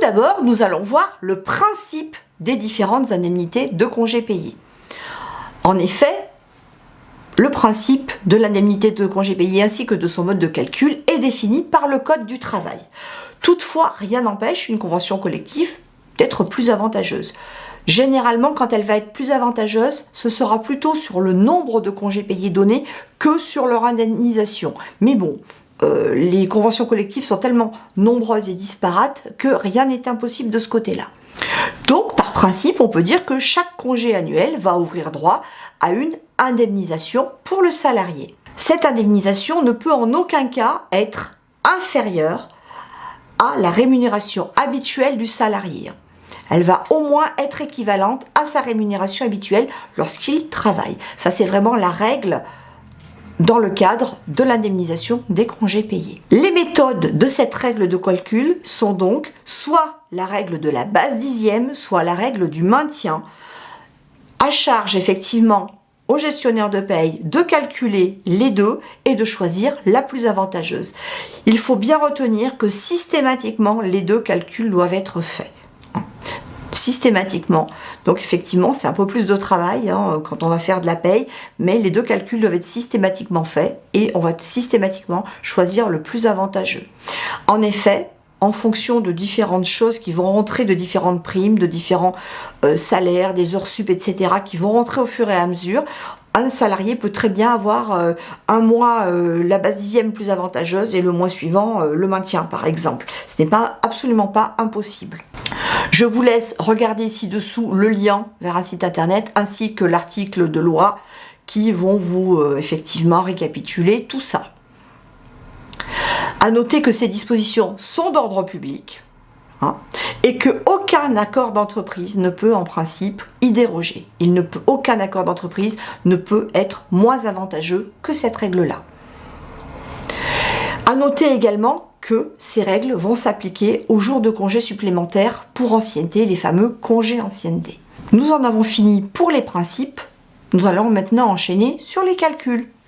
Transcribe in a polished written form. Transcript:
d'abord, nous allons voir le principe des différentes indemnités de congés payés. En effet, le principe de l'indemnité de congés payés ainsi que de son mode de calcul est défini par le Code du travail. Toutefois, rien n'empêche une convention collective d'être plus avantageuse. Généralement, quand elle va être plus avantageuse, ce sera plutôt sur le nombre de congés payés donnés que sur leur indemnisation. Mais bon, les conventions collectives sont tellement nombreuses et disparates que rien n'est impossible de ce côté-là. Donc, par principe, on peut dire que chaque congé annuel va ouvrir droit à une indemnisation pour le salarié. Cette indemnisation ne peut en aucun cas être inférieure à la rémunération habituelle du salarié. Elle va au moins être équivalente à sa rémunération habituelle lorsqu'il travaille. Ça, c'est vraiment la règle dans le cadre de l'indemnisation des congés payés. Les méthodes de cette règle de calcul sont donc soit la règle de la base dixième, soit la règle du maintien. À charge effectivement au gestionnaire de paye de calculer les deux et de choisir la plus avantageuse. Il faut bien retenir que systématiquement les deux calculs doivent être faits. Systématiquement. Donc effectivement, c'est un peu plus de travail quand on va faire de la paye, mais les deux calculs doivent être systématiquement faits et on va systématiquement choisir le plus avantageux. En effet, en fonction de différentes choses qui vont rentrer, de différentes primes, de différents salaires, des heures sup, etc., qui vont rentrer au fur et à mesure, un salarié peut très bien avoir un mois la base dixième plus avantageuse et le mois suivant le maintien, par exemple. Ce n'est absolument pas impossible. Je vous laisse regarder ci-dessous le lien vers un site internet ainsi que l'article de loi qui vont vous effectivement récapituler tout ça. À noter que ces dispositions sont d'ordre public et qu'aucun accord d'entreprise ne peut en principe y déroger. Aucun accord d'entreprise ne peut être moins avantageux que cette règle-là. À noter également que ces règles vont s'appliquer aux jours de congés supplémentaires pour ancienneté, les fameux congés ancienneté. Nous en avons fini pour les principes. Nous allons maintenant enchaîner sur les calculs.